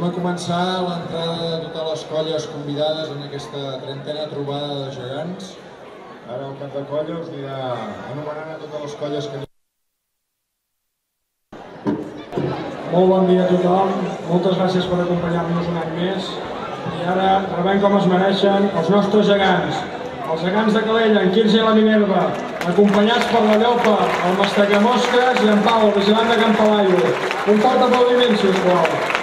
a començar l'entrada de totes les colles convidades en aquesta 30a trobada de gegants. Ara el cap de colla us anirà anomenant a totes les colles que... Molt bon dia a tothom, moltes gràcies per acompanyar-nos un any més. I ara rebem com es mereixen els nostres gegants. Els gegants de Calella, en Quirze i la Minerva, acompanyats per la Llopa, el Mastacamosques i en Pau, el vigilant de Can Palaio. Un fort aplaudiment, sisplau.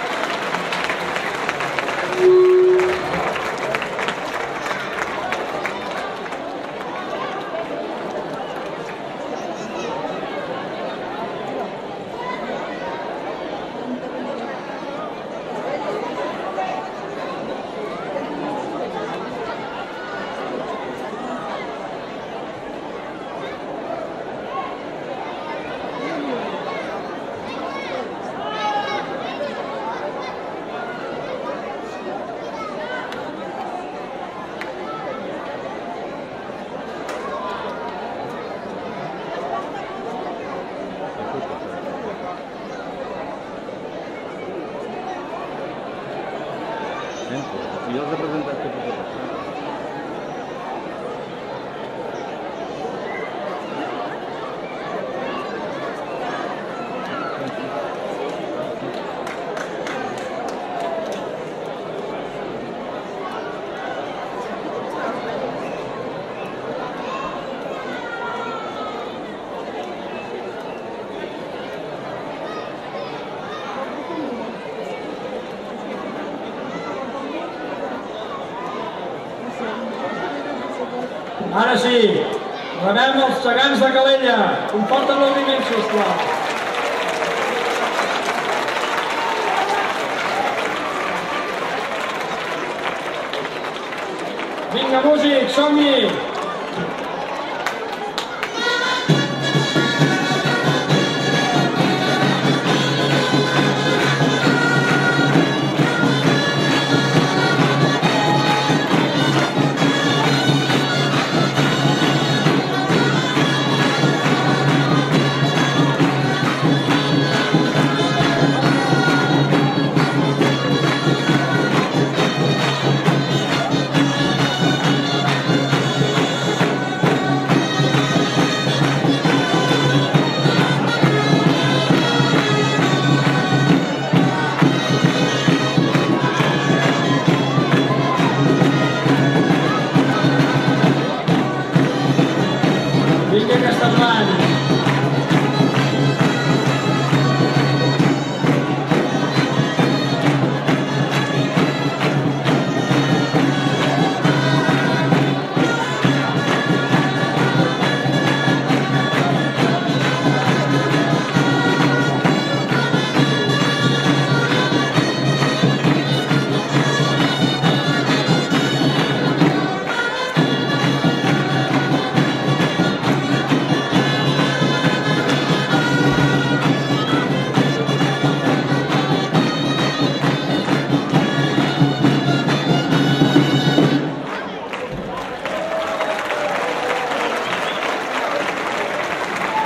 Y los representantes que Ara sí, rebem els gegants de Calella. Un fort aplaudiment, sisplau. Vinga, músic, som-hi! Vinga, aquestes mans!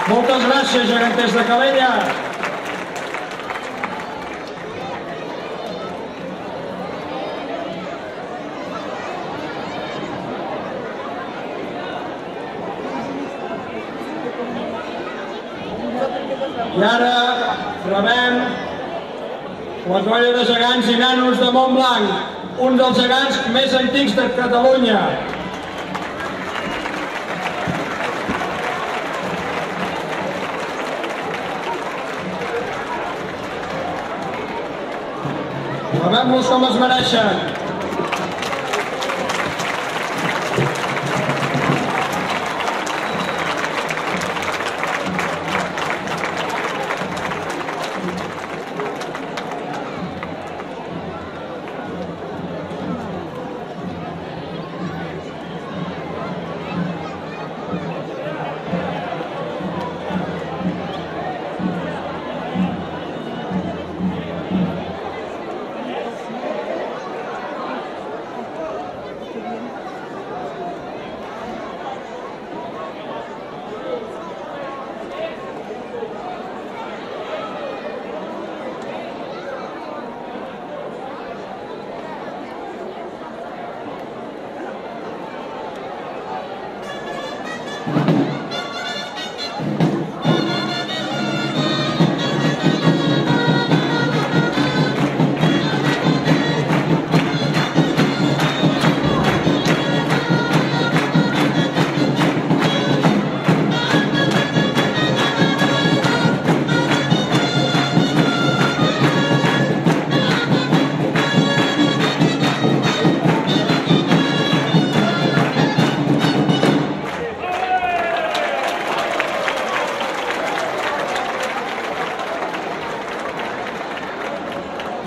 Moltes gràcies, geganters de Calella. I ara rebem la colla de gegants i nanos de Montblanc, un dels gegants més antics de Catalunya. Rebem-los com es mereixen.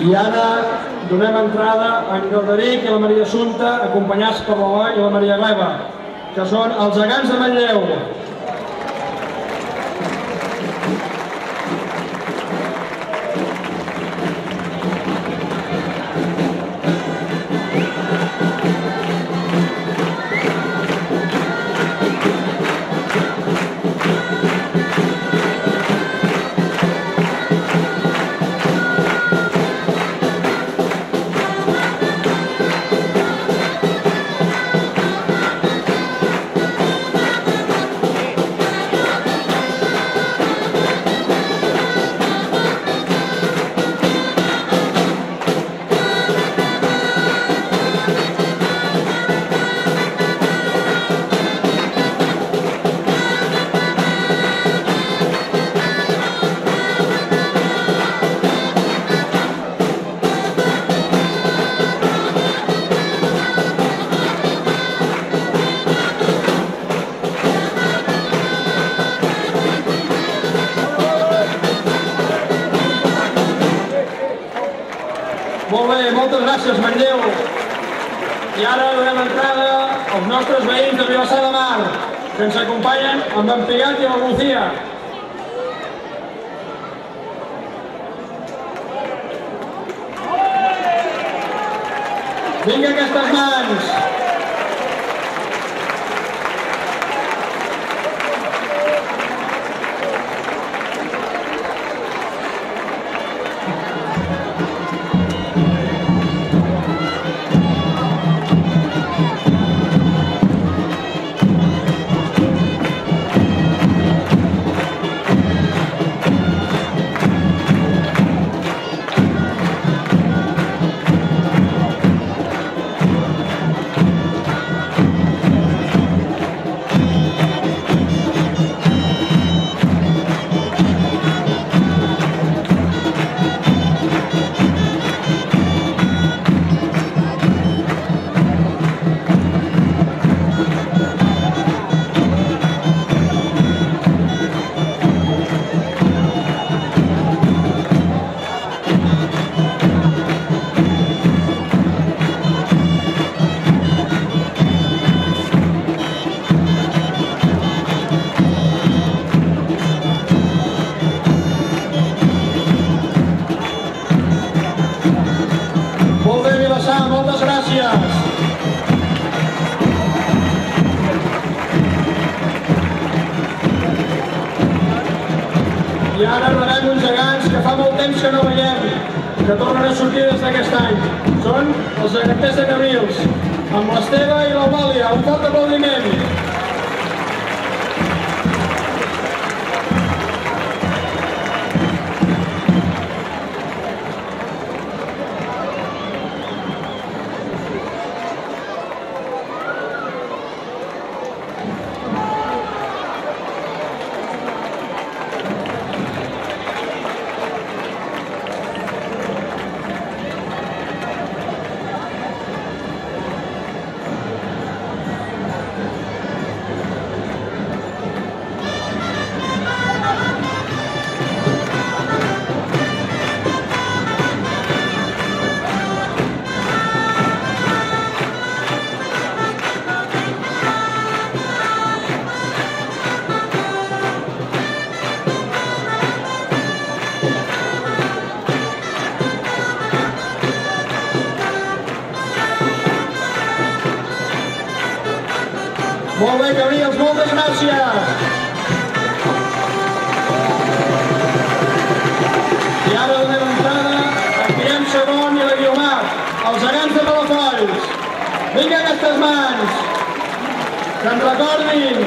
I ara donem entrada a en Galderic i la Maria Assumpta, acompanyats per l'Eloi i la Maria Gleva, que són els gegants de Manlleu. Molt bé, moltes gràcies, Manlleu. I ara donem entrada als nostres veïns de Vilassar de Mar, que ens acompanyen amb en Pigat i la Lucía. Vinga aquestes mans! Moltes gràcies. I ara rebem uns gegants que fa molt temps que no veiem, que tornen a sortir des d'aquest any. Són els geganters de Cabrils, amb l'Esteve i l'Eulàlia. Un fort aplaudiment. Molt bé, Cabrils, moltes gràcies. I ara donem entrada a Guillem Segon i la Guiomar, els gegants de Palafolls. Vinga aquestes mans, que ens recordin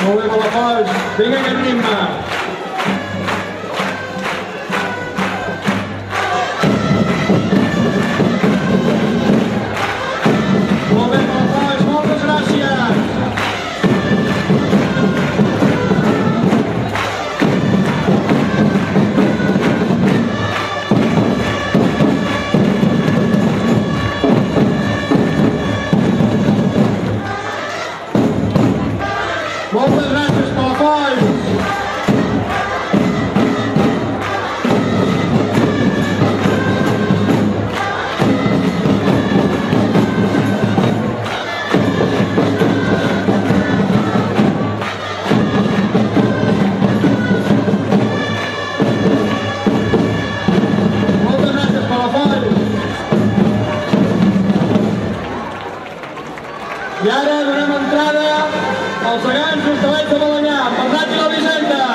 Molt bé, Palafolls. Vinga, aquest ritme. Molt bé, Palafolls. Moltes gràcies. Moltes gràcies, Palafolls! Moltes gràcies, Palafolls! I ara donem entrada als gegants Hostalets de Balenyà, amb Bernat i la Vicenta.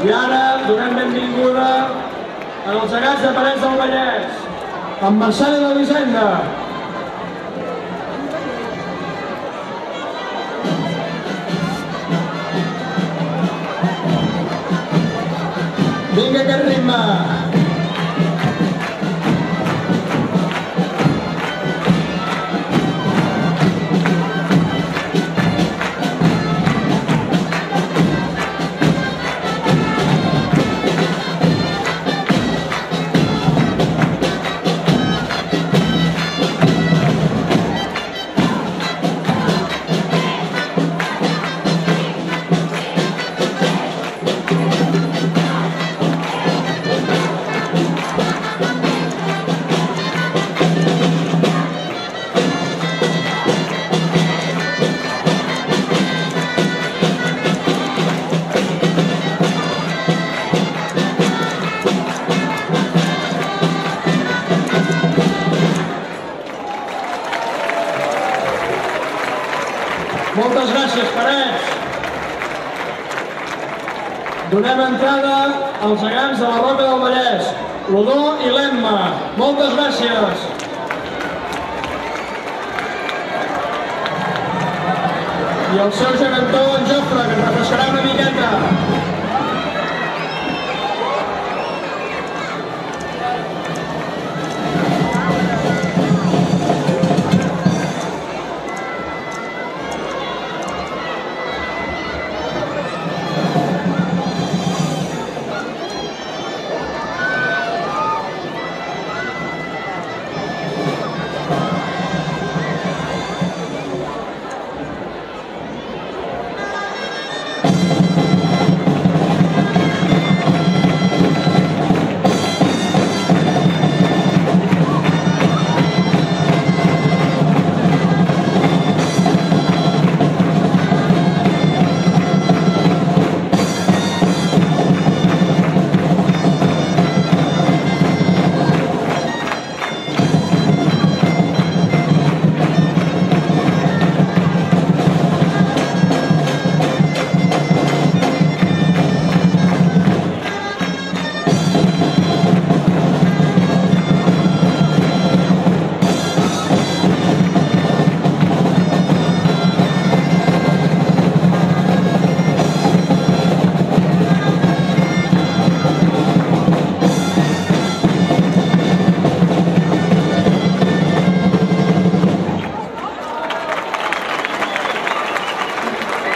I ara donem benvinguda als gegants de Parets del Vallès, amb Marçal i la Vicenta. Vinga, aquest ritme! Moltes gràcies, Parets. Donem entrada als gegants de la Roca del Vallès, l'Odó i l'Emma. Moltes gràcies. I el seu gegantó, en Jofre, que ens refrescarà una miqueta.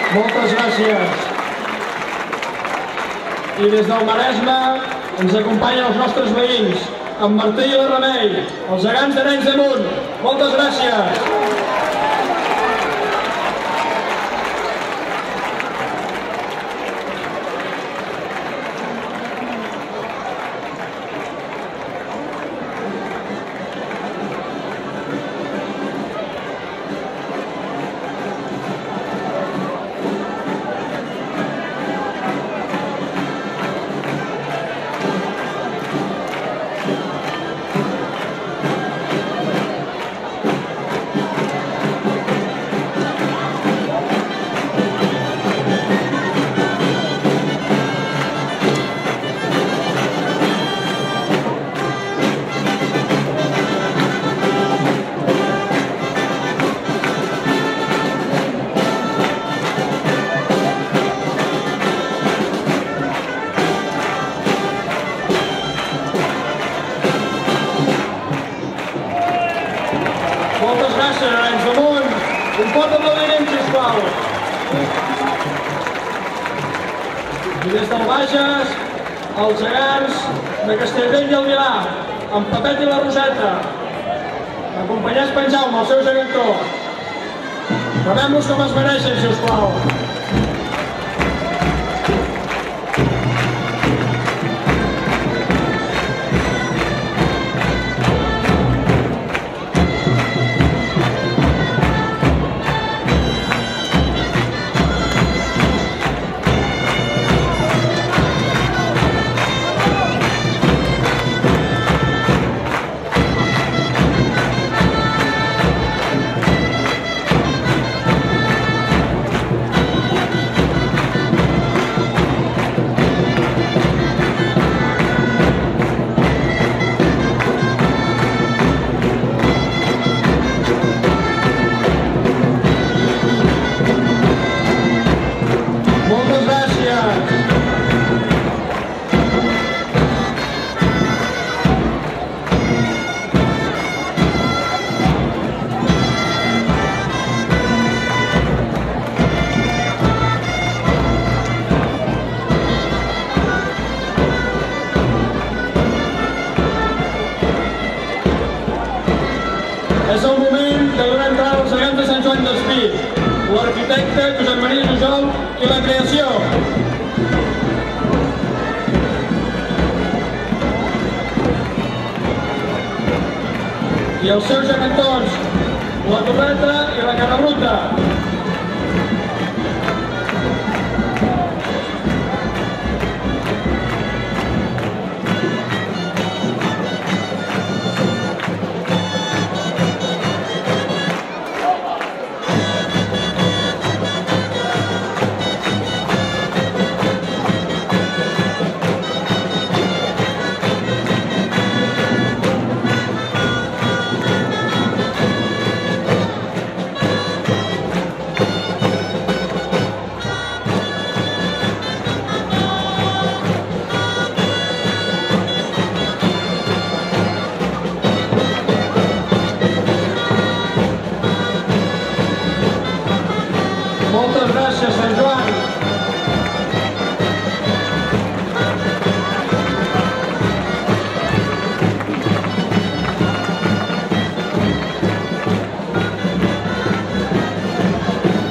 Moltes gràcies. I des del Maresme ens acompanyen els nostres veïns, en Martí i la Remei, els gegants d'Arenys de Munt. Moltes gràcies. Un fort aplaudiment, sisplau. I des del Bages, els gegants de Castellbell i el Vilar, amb Pepet i la Roseta, acompanyats per en Jaume, el seu gegantó. Rebem-los com es mereixen, sisplau. És el moment de donar entrada als gegants de Sant Joan d'Espí, l'arquitecte Josep Maria Jujol i la creació. I els seus gegantons, la Torreta i la Carabruta. Moltes gràcies, Sant Joan.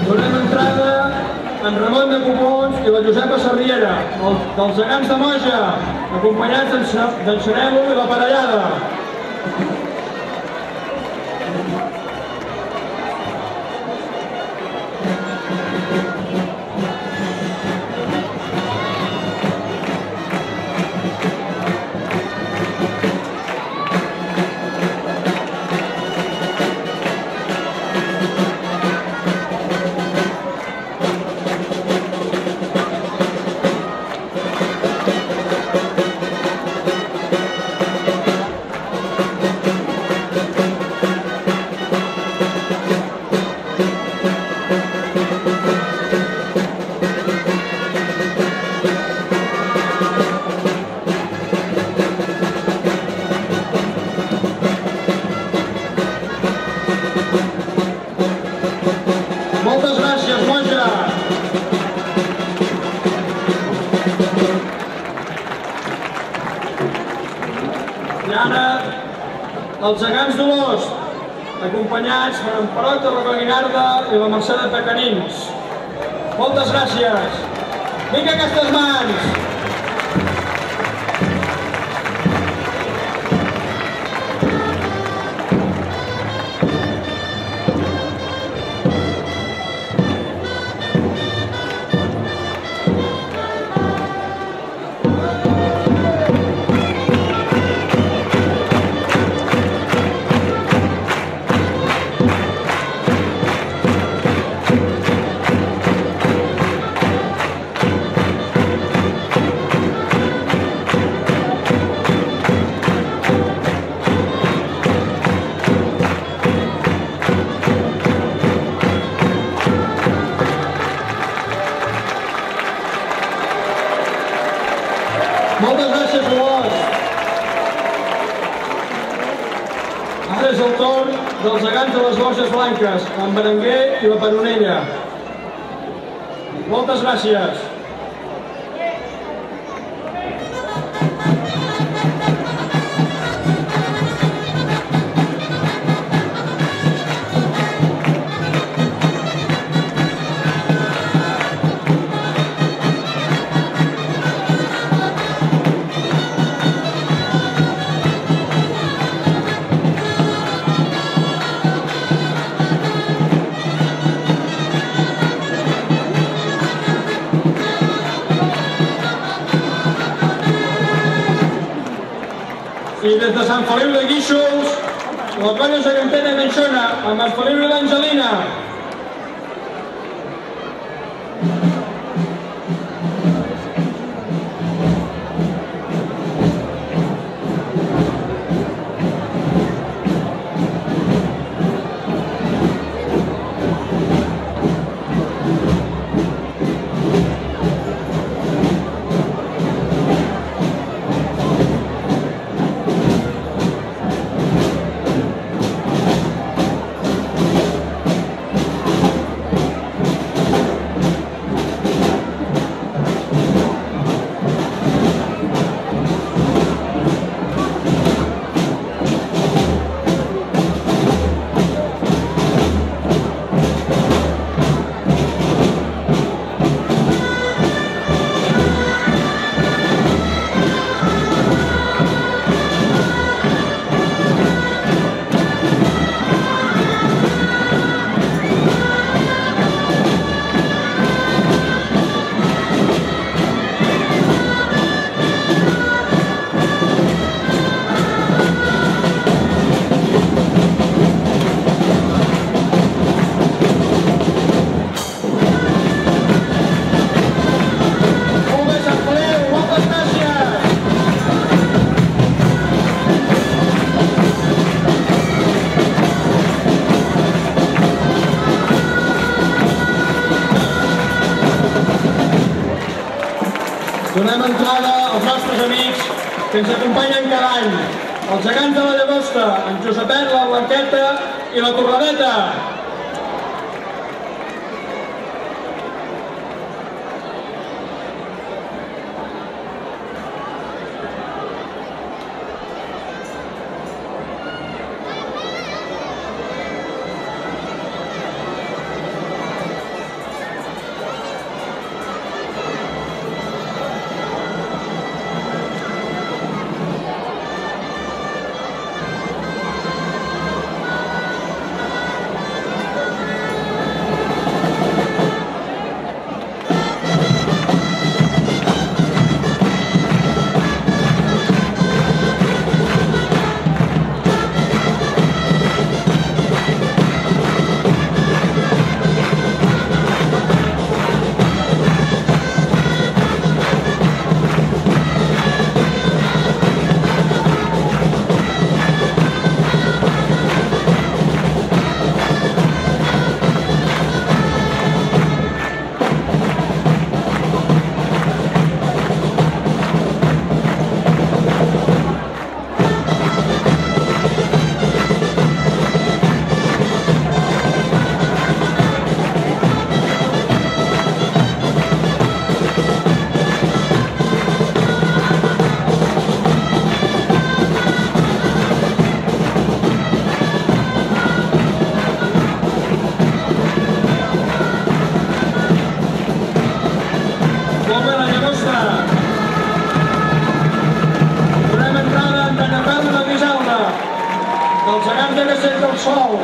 Donem entrada en Ramon de Copons i la Josepa Sarriera, dels gegants de Moja, acompanyats d'en Xarelo i la Parellada. Moltes gràcies, Moja! I ara, els gegants d'Olost, acompanyats per en Perot de Rocaguinarda i la Mercè de Pecanins. Moltes gràcies! Vinga aquestes mans! Moltes gràcies, Dolors. Ara és el torn dels gegants de les Borges Blanques, en Berenguer i la Peronella. Moltes gràcies. I des de Sant Feliu de Guíxols, la colla gegantera d'Anxona, amb en Feliu i l'Angelina. Donem entrada als nostres amics que ens acompanyen cada any, els gegants de la Llagosta, en Josepet, la Blanqueta i la Torradeta. dels gegants de Castells del Sol.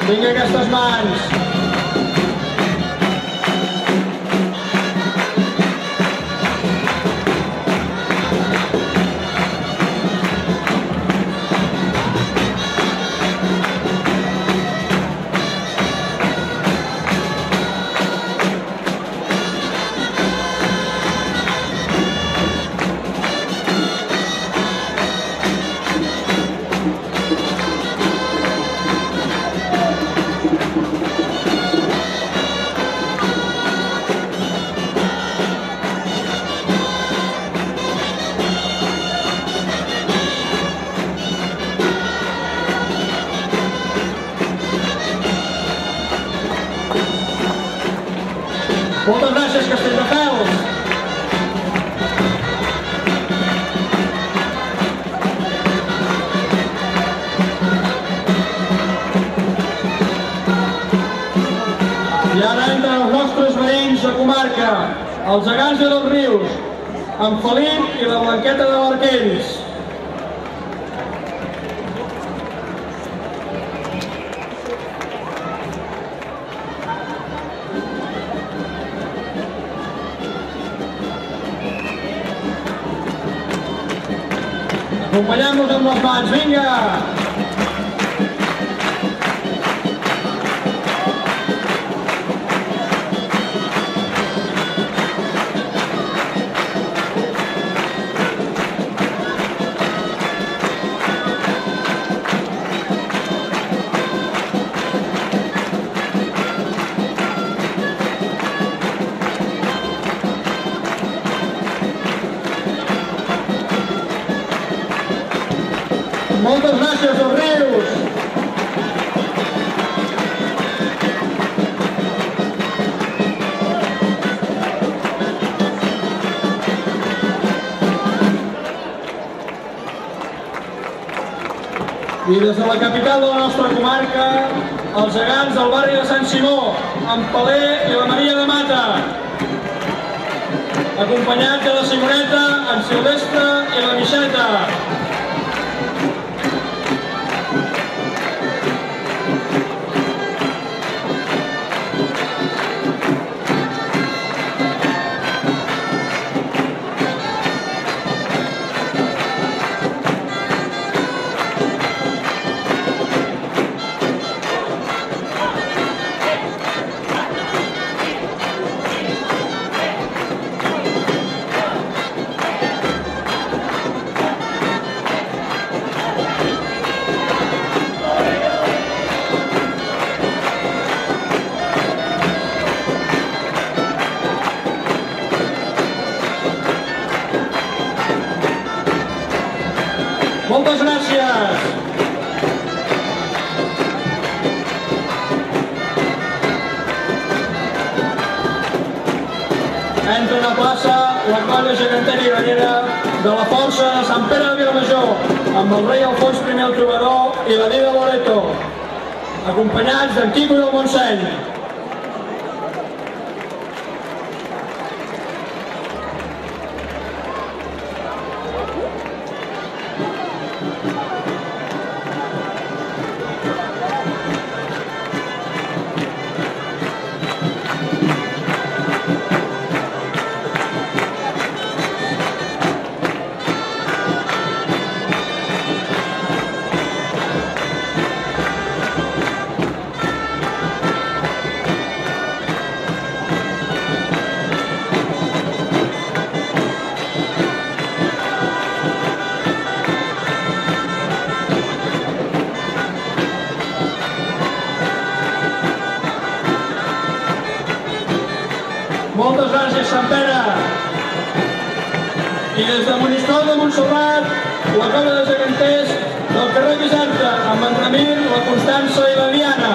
Vinga aquestes mans. Moltes gràcies, Castelldefels! I ara entren els nostres veïns de comarca, els Gegants de Dosrius, en Felip i la Blanqueta de l'Arquells. Acompanyem-nos amb les mans, vinga! Moltes gràcies, Dosrius! I des de la capital de la nostra comarca, els Gegants del barri de Sant Simó, en Peler i la Maria de Mata, acompanyats de la Simoneta, en Silvestre i la Mixeta. Moltes gràcies! Entra a plaça la colla gegantera i granyera de la Força de Sant Pere de Vilamajor, amb el rei Alfons I el Trobador i la Dida Loreto, acompanyats d'en Quico i el Montseny. Moltes gràcies, Sant Pere! I des de Monistrol de Montserrat, la colla de geganters del carrer Bizerta, amb en Ramir, la Constança i la Diana.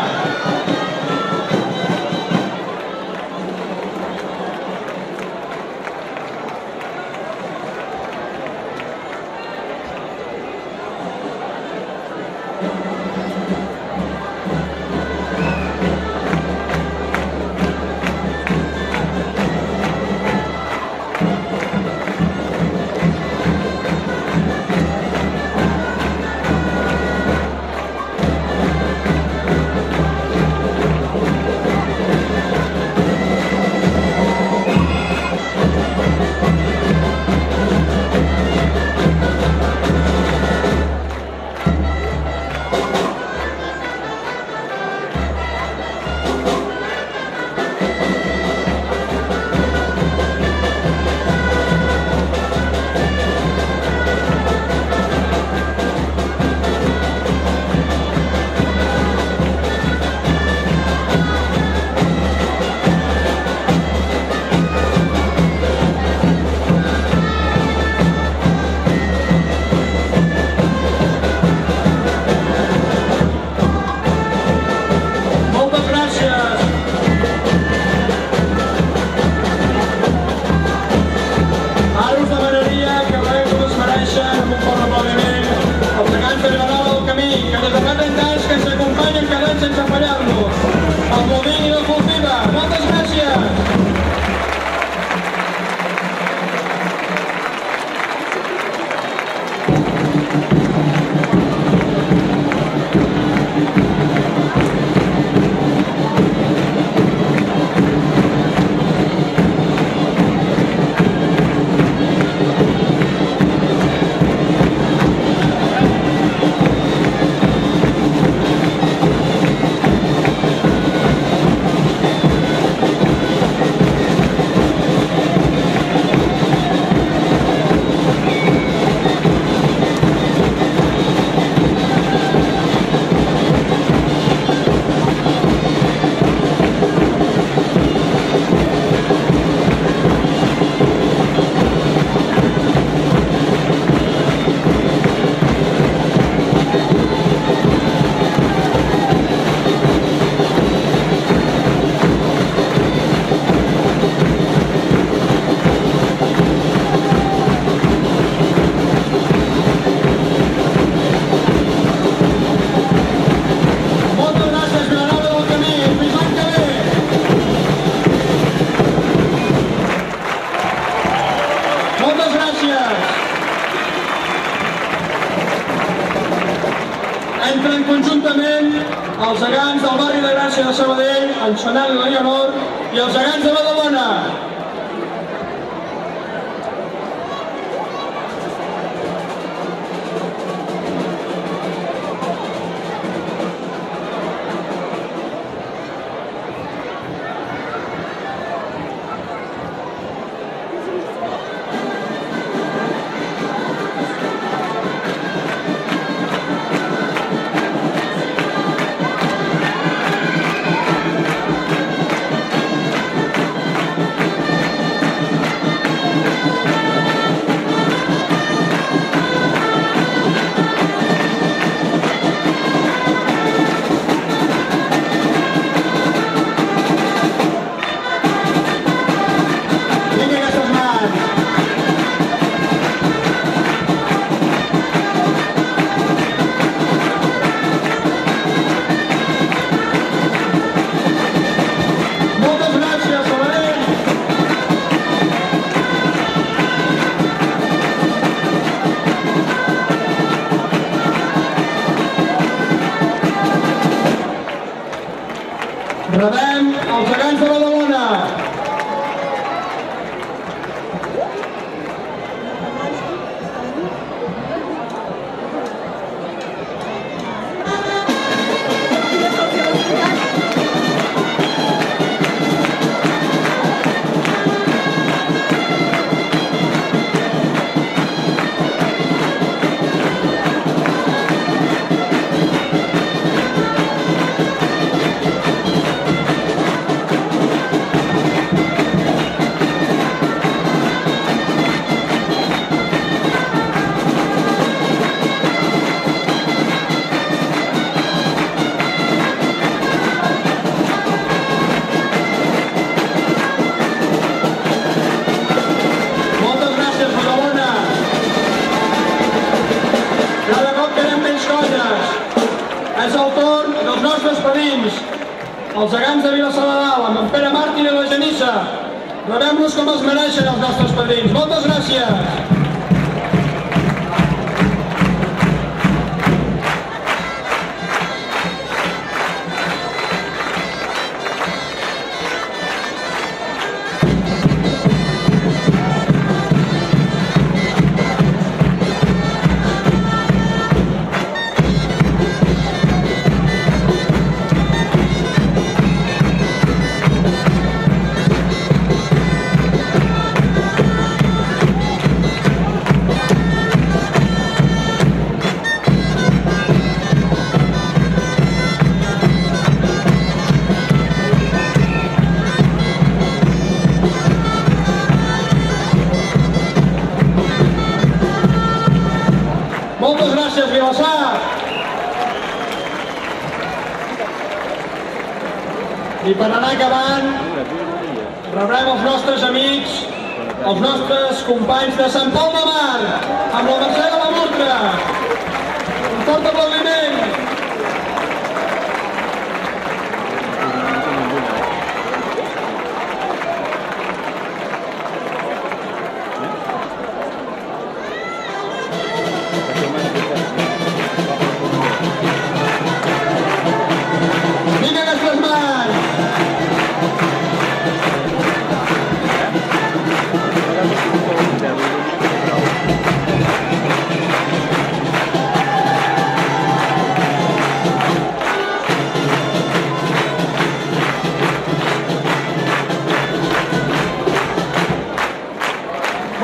entren conjuntament els gegants del barri de Gràcia de Sabadell, en Xanel i la Leonor, i els gegants de Badalona. Rebem els gegants de Badalona. És el torn dels nostres padrins, els gegants de Vilassar de Dalt, amb en Pere Martín i la Genissa. Rebem-los com els mereixen els nostres padrins. Moltes gràcies! Moltes gràcies, Vilassar! I per anar acabant, rebrem els nostres amics, els nostres companys de Sant Pol de Mar, amb la Mercè de la Murtra. Un fort aplaudiment!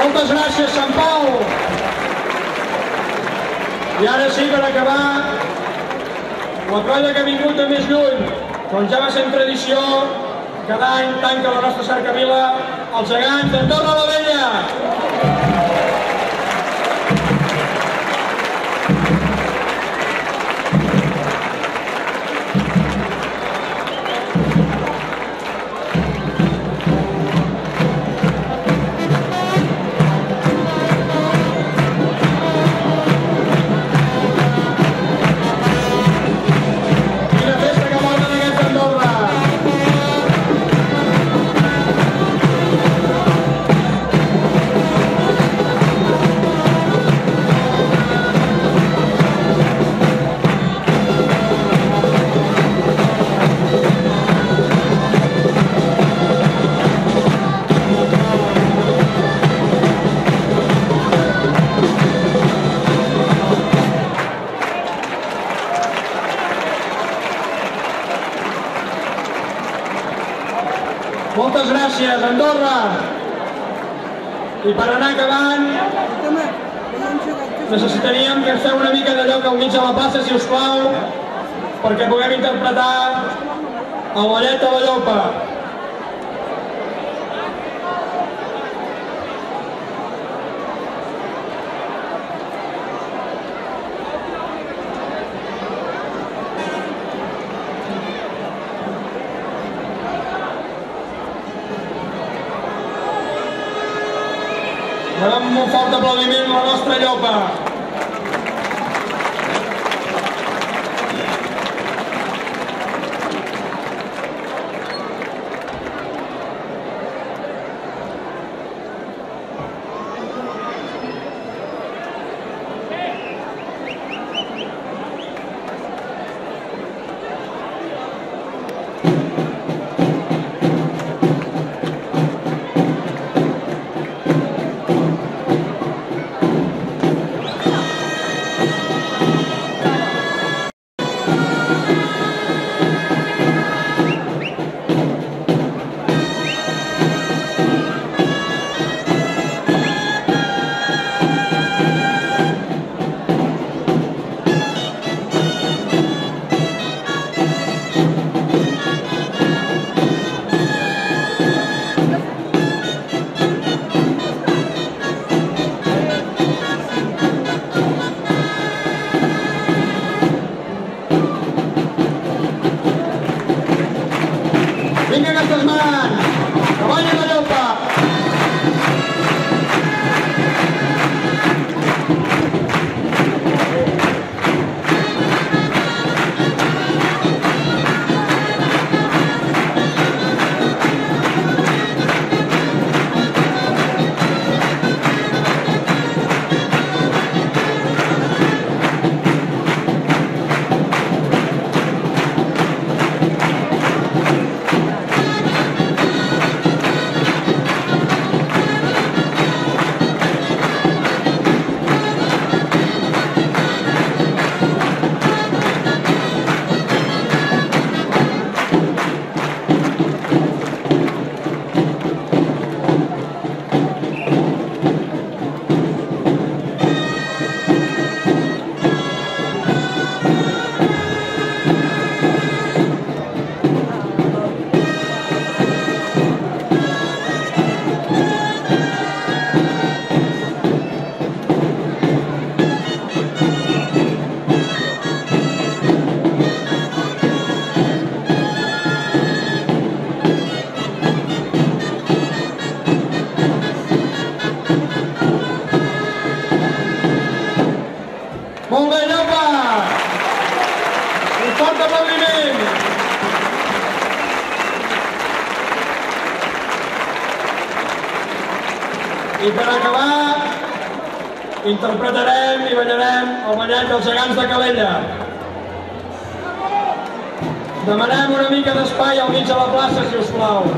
Moltes gràcies, Sant Pau! I ara sí, per acabar, la colla que ha vingut de més lluny, com ja va ser en tradició, cada any tanca la nostra cercavila els gegants d'Andorra la Vella! Moltes gràcies, Andorra! I per anar acabant, necessitaríem que feu una mica de lloc al mig de la plaça, si us plau, perquè puguem interpretar el ballet de la Llopa. Rebem un fort aplaudiment a la nostra Llopa. Vinga aquestes mans! Que balli la Llopa! Molt bé, Llopa! Un fort aplaudiment! I per acabar, interpretarem i ballarem el ballet dels gegants de Calella. Demanem una mica d'espai al mig de la plaça, si us plau.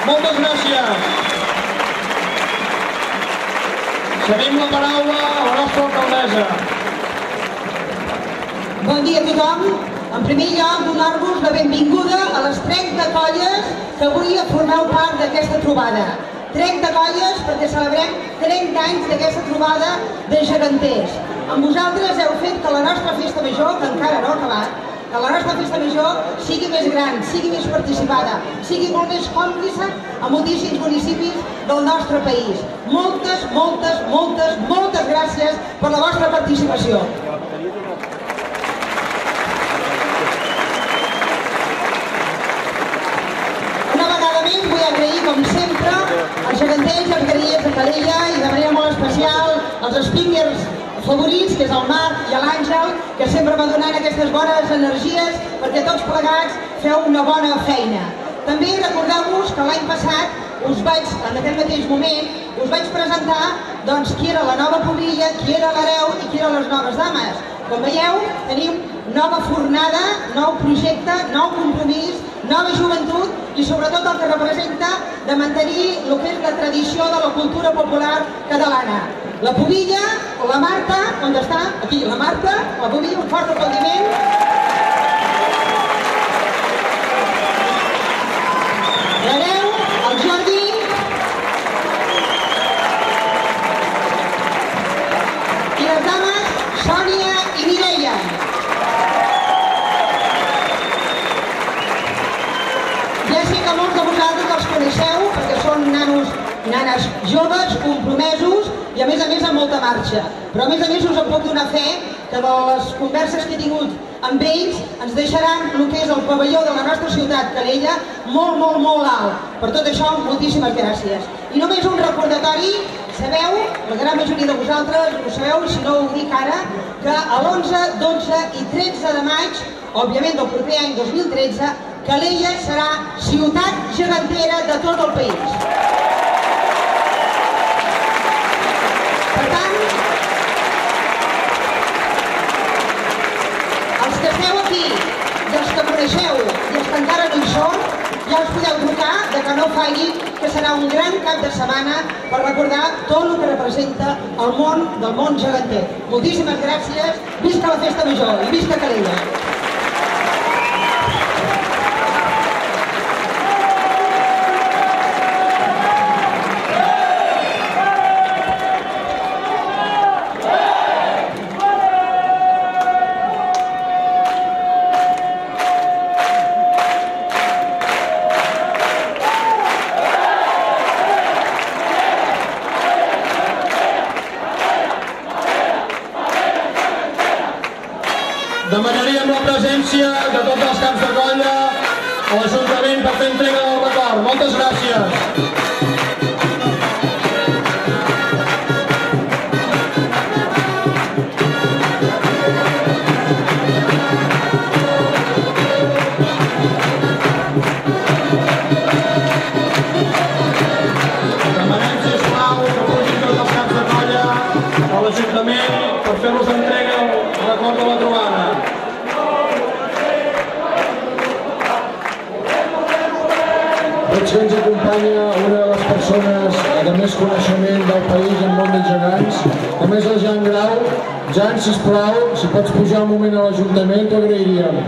Moltes gràcies. Cedim la paraula a la nostra alcaldessa. Bon dia a tothom. En primer lloc, donar-vos la benvinguda a les 30 colles que avui formeu part d'aquesta trobada. 30 colles perquè celebrem 30 anys d'aquesta trobada de geganters. Amb vosaltres heu fet que la nostra festa major, que encara no ha acabat, que la nostra festa major sigui més gran, sigui més participada, sigui molt més còmplice a moltíssims municipis del nostre país. Moltes, moltes, moltes, moltes gràcies per la vostra participació. Una vegada més vull agrair, com sempre, als geganters i als guerrillers de Calella i de manera molt especial als speakers favorits, que és el Marc i l'Àngel, que sempre van donant aquestes bones energies perquè tots plegats feu una bona feina. També recordeu-vos que l'any passat en aquest mateix moment, us vaig presentar qui era la nova pubilla, qui era l'hereu i qui eren les noves dames. Com veieu, tenim nova fornada, nou projecte, nou compromís, nova joventut i sobretot el que representa de mantenir el que és la tradició de la cultura popular catalana. La pubilla, la Marta, on està? Aquí, la Marta, la pubilla, un fort aplaudiment. L'hereu, el Jordi. I les dames, Sònia i Mireia. Ja sé que molts de vosaltres els coneixeu perquè són nanos i nanes joves, compromesos i a més amb molta marxa. Però a més us en puc donar fe que de les converses que he tingut amb ells ens deixaran el que és el pavelló de la nostra ciutat, Calella, molt, molt, molt alt. Per tot això, moltíssimes gràcies. I només un recordatori, sabeu, la gran majoria de vosaltres ho sabeu, si no ho dic ara, que l'11, 12 i 13 de maig, òbviament del proper any 2013, Calella serà ciutat gegantera de tot el país. Per tant, els que esteu aquí i els que coneixeu i els que encara no hi són, ja us podeu trucar de que no falli, que serà un gran cap de setmana per recordar tot el que representa el món del món geganter. Moltíssimes gràcies, visca la festa major i visca Calella! Demanaríem la presència de tots els caps de colla a l'Ajuntament per fer entrega del record. Moltes gràcies. Demanem, sisplau, que pugin tots els caps de colla a l'Ajuntament per fer-los entrega del record de la trobada. Veig que ens acompanya una de les persones de més coneixement del país en món dels gegants, com és el Jan Grau. Jan, sisplau, si pots pujar un moment a l'Ajuntament, t'ho agrairíem.